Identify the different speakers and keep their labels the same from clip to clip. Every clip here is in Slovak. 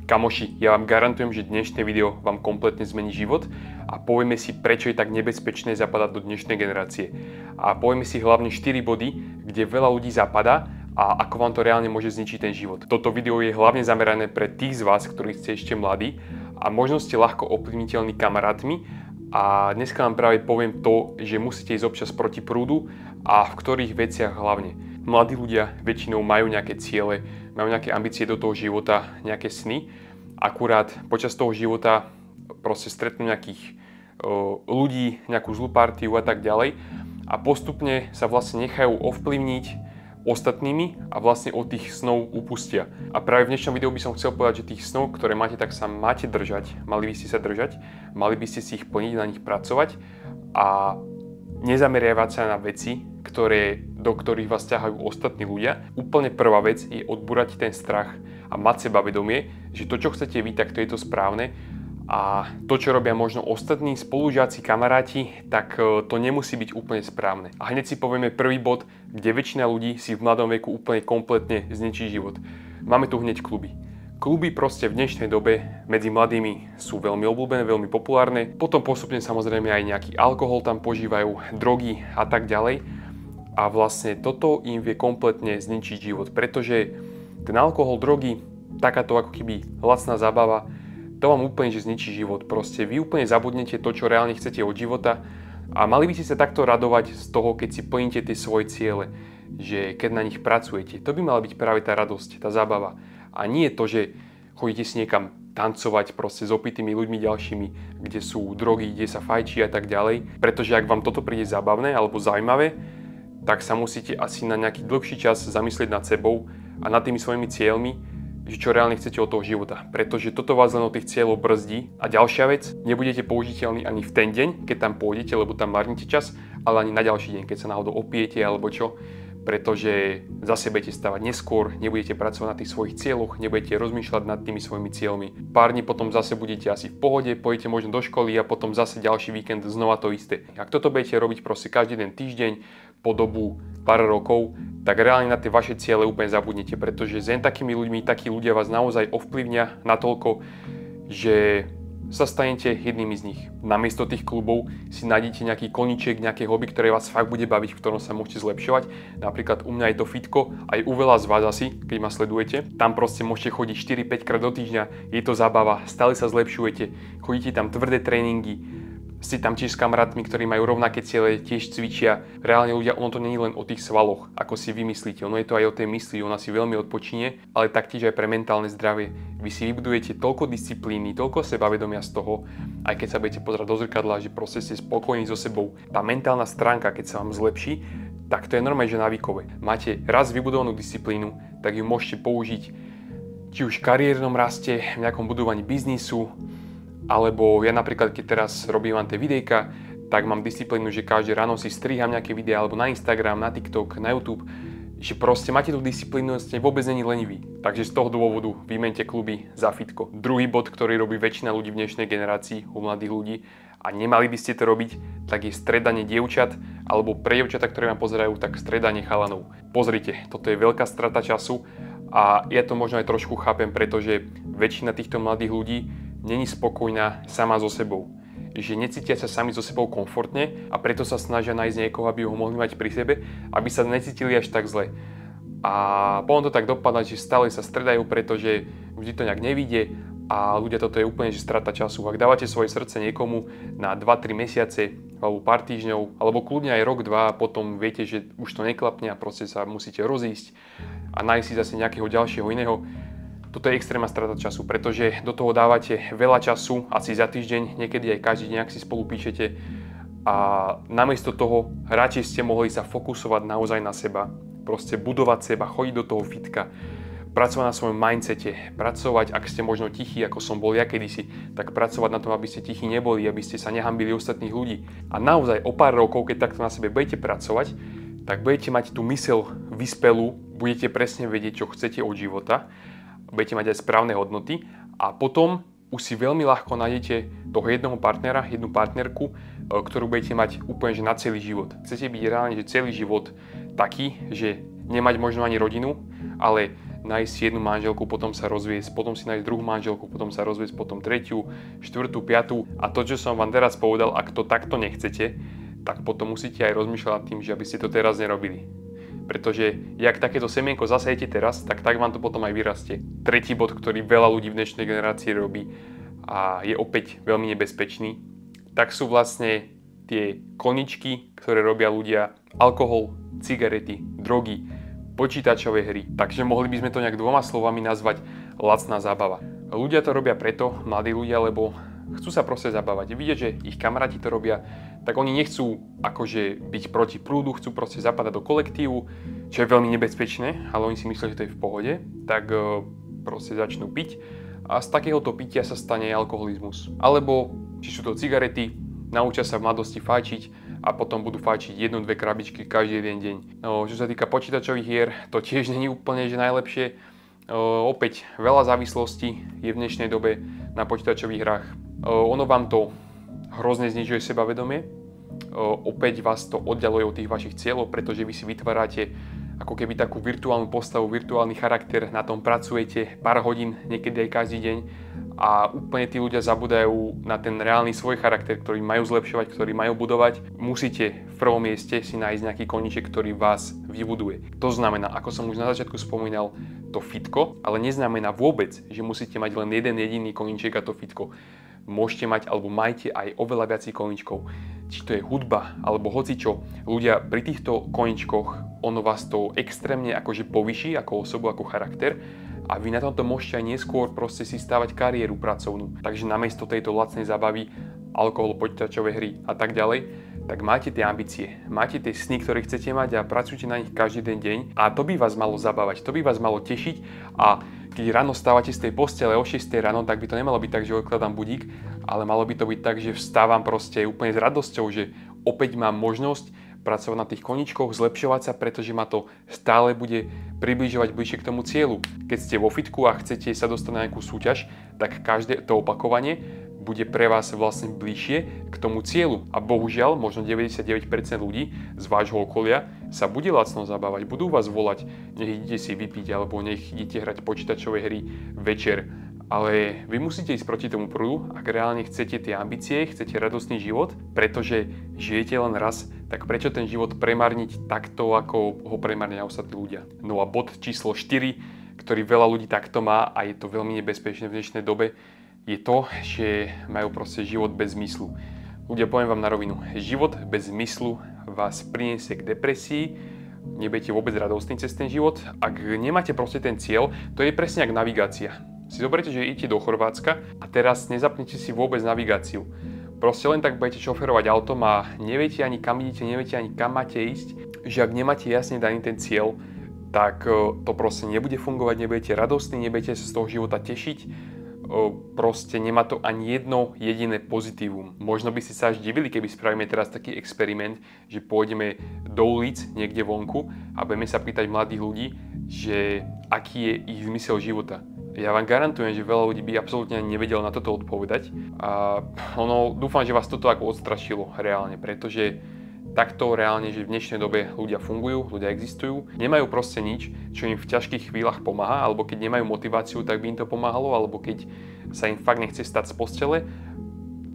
Speaker 1: Kamoši, ja vám garantujem, že dnešné video vám kompletne zmení život a povieme si, prečo je tak nebezpečné zapadať do dnešnej generácie. A povieme si hlavne 4 body, kde veľa ľudí zapadá a ako vám to reálne môže zničiť ten život. Toto video je hlavne zamerané pre tých z vás, ktorí ste ešte mladí a možno ste ľahko ovplyvniteľní kamarátmi a dneska vám práve poviem to, že musíte ísť občas proti prúdu a v ktorých veciach hlavne. Mladí ľudia väčšinou majú nejaké ciele, majú nejaké ambície do toho života, nejaké sny. Akurát počas toho života proste stretnú nejakých ľudí, nejakú zlú partiu a tak ďalej. A postupne sa vlastne nechajú ovplyvniť ostatnými a vlastne od tých snov upustia. A práve v dnešnom videu by som chcel povedať, že tých snov, ktoré máte, tak sa máte držať. Mali by ste sa držať, mali by ste si ich plniť, na nich pracovať a nezameriavať sa na veci, do ktorých vás ťahajú ostatní ľudia. Úplne prvá vec je odbúrať ten strach a mať sebavedomie, že to, čo chcete vy, tak to je to správne a to, čo robia možno ostatní spolužiaci, kamaráti, tak to nemusí byť úplne správne. A hneď si povieme prvý bod, kde väčšina ľudí si v mladom veku úplne kompletne zničí život. Máme tu hneď kluby. Kluby proste v dnešnej dobe medzi mladými sú veľmi obľúbené, veľmi populárne. Potom postupne samozrejme aj nejaký alkohol tam požívajú, drogy a tak ďalej. A vlastne toto im vie kompletne zničiť život, pretože ten alkohol, drogy, takáto ako keby lacná zábava, to vám úplne že zničí život. Proste vy úplne zabudnete to, čo reálne chcete od života a mali by ste sa takto radovať z toho, keď si plníte tie svoje ciele, že keď na nich pracujete. To by mala byť práve tá radosť, tá zábava. A nie to, že chodíte si niekam tancovať proste s opitými ľuďmi ďalšími, kde sú drogy, kde sa fajčí a tak ďalej. Pretože ak vám toto príde zábavné alebo zaujímavé, tak sa musíte asi na nejaký dlhší čas zamyslieť nad sebou a nad tými svojimi cieľmi, že čo reálne chcete od toho života. Pretože toto vás len od tých cieľov brzdí. A ďalšia vec, nebudete použiteľní ani v ten deň, keď tam pôjdete, lebo tam marníte čas, ale ani na ďalší deň, keď sa náhodou opijete alebo čo. Pretože zase budete stavať neskôr, nebudete pracovať na tých svojich cieľoch, nebudete rozmýšľať nad tými svojimi cieľmi. Pár dní potom zase budete asi v pohode, pôjdete možno do školy a potom zase ďalší víkend znova to isté. Ak toto budete robiť proste každý den týždeň po dobu pár rokov, tak reálne na tie vaše ciele úplne zabudnete, pretože s takými ľuďmi, takí ľudia vás naozaj ovplyvnia natoľko, že sa stanete jednými z nich. Namiesto tých klubov si nájdete nejaký koníček, nejaké hobby, ktoré vás fakt bude baviť, v ktorom sa môžete zlepšovať. Napríklad u mňa je to fitko, aj u veľa z vás asi, keď ma sledujete. Tam proste môžete chodiť 4-5 krát do týždňa, je to zábava, stále sa zlepšujete, chodíte tam tvrdé tréningy, ste tam tiež s kamarátmi, ktorí majú rovnaké ciele, tiež cvičia. Reálne ľudia, ono to nie je len o tých svaloch, ako si vymyslíte. Ono je to aj o tej mysli, ona si veľmi odpočíne, ale taktiež aj pre mentálne zdravie. Vy si vybudujete toľko disciplíny, toľko sebavedomia z toho, aj keď sa budete pozerať do zrkadla, že proste ste spokojní so sebou. Tá mentálna stránka, keď sa vám zlepší, tak to je normálne, že návykové. Máte raz vybudovanú disciplínu, tak ju môžete použiť či už v kariérnom raste, v nejakom budovaní biznisu, alebo ja napríklad, keď teraz robím vám tie videjka, tak mám disciplínu, že každé ráno si striham nejaké videá alebo na Instagram, na TikTok, na YouTube, že proste máte tú disciplínu, ste vôbec není leniví. Takže z toho dôvodu vymente kluby za fitko. Druhý bod, ktorý robí väčšina ľudí v dnešnej generácii, u mladých ľudí, a nemali by ste to robiť, tak je stredanie dievčat, alebo pre dievčatá, ktoré vám pozerajú, tak stredanie chalanov. Pozrite, toto je veľká strata času a ja to možno aj trošku chápem, pretože väčšina týchto mladých ľudí není spokojná sama so sebou. Že necítia sa sami so sebou komfortne a preto sa snažia nájsť niekoho, aby ho mohli mať pri sebe, aby sa necítili až tak zle. A potom to tak dopadá, že stále sa stredajú, pretože vždy to nejak nevíde a ľudia, toto je úplne že strata času. Ak dávate svoje srdce niekomu na 2-3 mesiace alebo pár týždňov, alebo kľudne aj rok, dva, a potom viete, že už to neklapne a proste sa musíte rozísť a nájsť si zase nejakého ďalšieho iného, toto je extrémna strata času, pretože do toho dávate veľa času, asi za týždeň, niekedy aj každý deň, ak si spolu píšete a namiesto toho radšej ste mohli sa fokusovať naozaj na seba, proste budovať seba, chodiť do toho fitka, pracovať na svojom mindsete, pracovať, ak ste možno tichí, ako som bol ja kedysi, tak pracovať na tom, aby ste tichí neboli, aby ste sa nehambili ostatných ľudí. A naozaj o pár rokov, keď takto na sebe budete pracovať, tak budete mať tú myseľ vyspelú, budete presne vedieť, čo chcete od života, budete mať aj správne hodnoty a potom už si veľmi ľahko nájdete toho jedného partnera, jednu partnerku, ktorú budete mať úplne že na celý život. Chcete byť reálne že celý život taký, že nemať možno ani rodinu, ale nájsť si jednu manželku, potom sa rozviesť, potom si nájsť druhú manželku, potom sa rozviesť, potom tretiu, štvrtú, piatú. A to, čo som vám teraz povedal, ak to takto nechcete, tak potom musíte aj rozmýšľať nad tým, že aby ste to teraz nerobili. Pretože jak takéto semienko zasejete teraz, tak vám to potom aj vyrastie. Tretí bod, ktorý veľa ľudí v dnešnej generácii robí a je opäť veľmi nebezpečný, tak sú vlastne tie koničky, ktoré robia ľudia: alkohol, cigarety, drogy, počítačové hry. Takže mohli by sme to nejak dvoma slovami nazvať lacná zábava. Ľudia to robia preto, mladí ľudia, lebo chcú sa proste zabávať. Vidia, že ich kamaráti to robia, tak oni nechcú akože byť proti prúdu, chcú proste zapadať do kolektívu, čo je veľmi nebezpečné, ale oni si myslia, že to je v pohode, tak proste začnú piť a z takéhoto pitia sa stane alkoholizmus. Alebo či sú to cigarety, naučia sa v mladosti fajčiť a potom budú fajčiť 1-2 krabičky každý jeden deň. Čo sa týka počítačových hier, to tiež není úplne že najlepšie. Opäť veľa závislostí je v dnešnej dobe na počítačových hrách. Ono vám to hrozne znižuje sebavedomie. Opäť vás to oddialuje od tých vašich cieľov, pretože vy si vytvárate ako keby takú virtuálnu postavu, virtuálny charakter, na tom pracujete pár hodín, niekedy aj každý deň a úplne tí ľudia zabudajú na ten reálny svoj charakter, ktorý majú zlepšovať, ktorý majú budovať. Musíte v prvom mieste si nájsť nejaký koníček, ktorý vás vybuduje. To znamená, ako som už na začiatku spomínal, to fitko, ale neznamená vôbec, že musíte mať len jeden jediný koníček a to fitko. Môžete mať alebo majte aj oveľa viacej koníčkov. Či to je hudba alebo hocičo. Ľudia, pri týchto koníčkoch ono vás to extrémne akože povyší ako osobu, ako charakter a vy na tomto môžete aj neskôr proste si stávať kariéru pracovnú. Takže namiesto tejto lacnej zábavy, alkohol, počítačové hry a tak ďalej, tak máte tie ambície, máte tie sny, ktoré chcete mať a pracujte na nich každý deň a to by vás malo zabávať, to by vás malo tešiť a keď ráno stávate z tej postele o 6 ráno, tak by to nemalo byť tak, že odkladám budík, ale malo by to byť tak, že vstávam proste úplne s radosťou, že opäť mám možnosť pracovať na tých koníčkoch, zlepšovať sa, pretože ma to stále bude približovať bližšie k tomu cieľu. Keď ste vo fitku a chcete sa dostať na nejakú súťaž, tak každé to opakovanie bude pre vás vlastne bližšie k tomu cieľu. A bohužiaľ, možno 99% ľudí z vášho okolia sa bude lacno zabávať. Budú vás volať, nech idete si vypiť, alebo nech idete hrať počítačové hry večer. Ale vy musíte ísť proti tomu prúdu, ak reálne chcete tie ambície, chcete radostný život, pretože žijete len raz, tak prečo ten život premárniť takto, ako ho premárnia ostatní ľudia. No a bod číslo 4, ktorý veľa ľudí takto má a je to veľmi nebezpečné v dnešnej dobe, je to, že majú proste život bez zmyslu. Ľudia, poviem vám na rovinu, život bez zmyslu vás priniesie k depresii, nebudete vôbec radostní cez ten život. Ak nemáte proste ten cieľ, to je presne ako navigácia. Si zoberte, že idete do Chorvátska a teraz nezapnete si vôbec navigáciu. Proste len tak budete šoferovať autom a neviete ani kam idete, neviete ani kam máte ísť, že ak nemáte jasne daný ten cieľ, tak to proste nebude fungovať, nebudete radostní, nebudete sa z toho života tešiť. Proste nemá to ani jedno jediné pozitívum. Možno by ste sa až divili, keby spravíme teraz taký experiment, že pôjdeme do ulic niekde vonku a budeme sa pýtať mladých ľudí, že aký je ich zmysel života. Ja vám garantujem, že veľa ľudí by absolútne nevedelo na toto odpovedať a dúfam, že vás toto ako odstrašilo reálne, pretože takto reálne, že v dnešnej dobe ľudia fungujú, ľudia existujú, nemajú proste nič, čo im v ťažkých chvíľach pomáha, alebo keď nemajú motiváciu, tak by im to pomáhalo, alebo keď sa im fakt nechce stať z postele,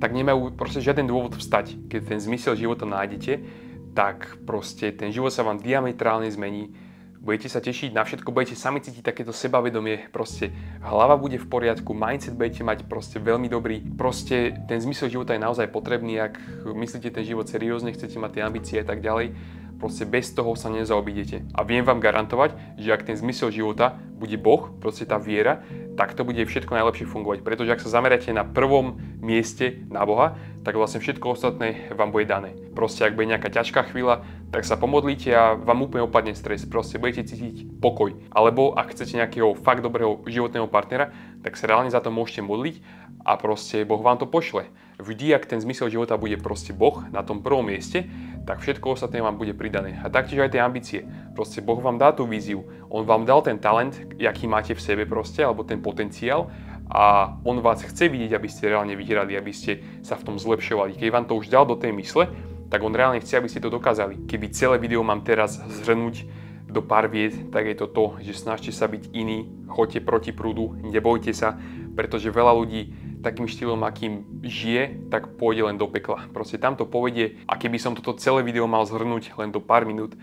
Speaker 1: tak nemajú proste žiaden dôvod vstať. Keď ten zmysel života nájdete, tak proste ten život sa vám diametrálne zmení. Budete sa tešiť na všetko, budete sami cítiť takéto sebavedomie, proste hlava bude v poriadku, mindset budete mať proste veľmi dobrý. Proste ten zmysel života je naozaj potrebný, ak myslíte ten život seriózne, chcete mať tie ambície a tak ďalej. Proste bez toho sa nezaobídete. A viem vám garantovať, že ak ten zmysel života bude Boh, proste tá viera, tak to bude všetko najlepšie fungovať. Pretože ak sa zameráte na prvom mieste na Boha, tak vlastne všetko ostatné vám bude dané. Proste ak bude nejaká ťažká chvíľa, tak sa pomodlíte a vám úplne opadne stres. Proste budete cítiť pokoj. Alebo ak chcete nejakého fakt dobrého životného partnera, tak sa reálne za to môžete modliť a proste Boh vám to pošle. Vždy, ak ten zmysel života bude proste Boh na tom prvom mieste, tak všetko ostatné vám bude pridané. A taktiež aj tie ambície. Proste Boh vám dá tú víziu. On vám dal ten talent, aký máte v sebe proste, alebo ten potenciál a on vás chce vidieť, aby ste reálne vyhrali, aby ste sa v tom zlepšovali. Keď vám to už dal do tej mysle, tak on reálne chce, aby ste to dokázali. Keby celé video mám teraz zhrnúť v do pár vied, tak je to to, že snažte sa byť iný, choďte proti prúdu, nebojte sa, pretože veľa ľudí takým štýlom, akým žije, tak pôjde len do pekla. Proste tam to povedie a keby som toto celé video mal zhrnúť len do pár minút,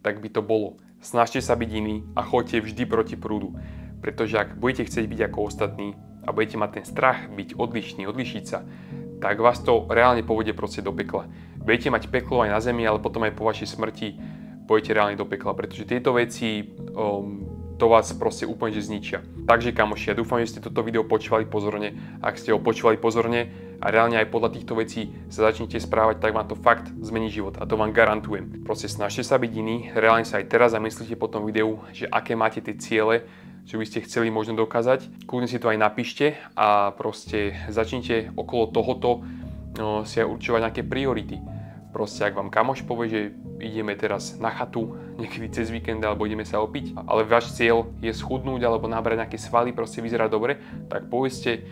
Speaker 1: tak by to bolo. Snažte sa byť iný a choďte vždy proti prúdu. Pretože ak budete chcieť byť ako ostatní a budete mať ten strach byť odlišný, odlišiť sa, tak vás to reálne povedie proste do pekla. Budete mať peklo aj na zemi, ale potom aj po vašej smrti pôjdete reálne do pekla, pretože tieto veci to vás proste úplne že zničia. Takže kamoši, ja dúfam, že ste toto video počúvali pozorne. Ak ste ho počúvali pozorne a reálne aj podľa týchto vecí sa začnete správať, tak vám to fakt zmení život a to vám garantujem. Proste snažte sa byť iní, reálne sa aj teraz zamyslite po tom videu, že aké máte tie ciele, čo by ste chceli možno dokázať. Kľudne si to aj napíšte a proste začnite okolo tohoto si aj určovať nejaké priority. Proste ak vám kamoš povie, že ideme teraz na chatu niekedy cez víkend alebo ideme sa opiť, ale váš cieľ je schudnúť alebo nabrať nejaké svaly, proste vyzerá dobre, tak povedzte,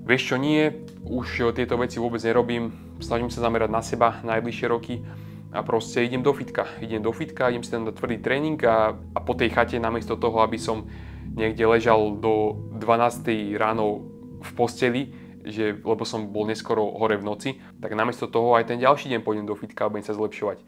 Speaker 1: vieš čo, nie, už tieto veci vôbec nerobím, snažím sa zamerať na seba najbližšie roky a proste idem do fitka, idem si tam dať tvrdý tréning a po tej chate namiesto toho, aby som niekde ležal do 12 ráno v posteli, lebo som bol neskoro hore v noci, tak namiesto toho aj ten ďalší deň pôjdem do fitka a budem sa zlepšovať.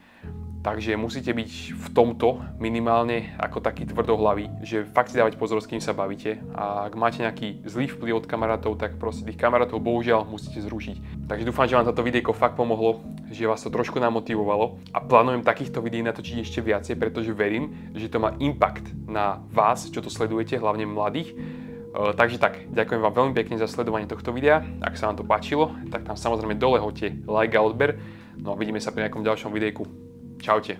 Speaker 1: Takže musíte byť v tomto minimálne ako taký tvrdohlavý, že fakt si dávať pozor, s kým sa bavíte a ak máte nejaký zlý vplyv od kamarátov, tak proste tých kamarátov bohužiaľ musíte zrušiť. Takže dúfam, že vám toto videjko fakt pomohlo, že vás to trošku namotivovalo a plánujem takýchto videí natočiť ešte viacej, pretože verím, že to má impact na vás, čo to sledujete, hlavne mladých. Takže tak, ďakujem vám veľmi pekne za sledovanie tohto videa. Ak sa vám to páčilo, tak tam samozrejme dole hoďte like a odber. No a vidíme sa pri nejakom ďalšom videjku. Čaute.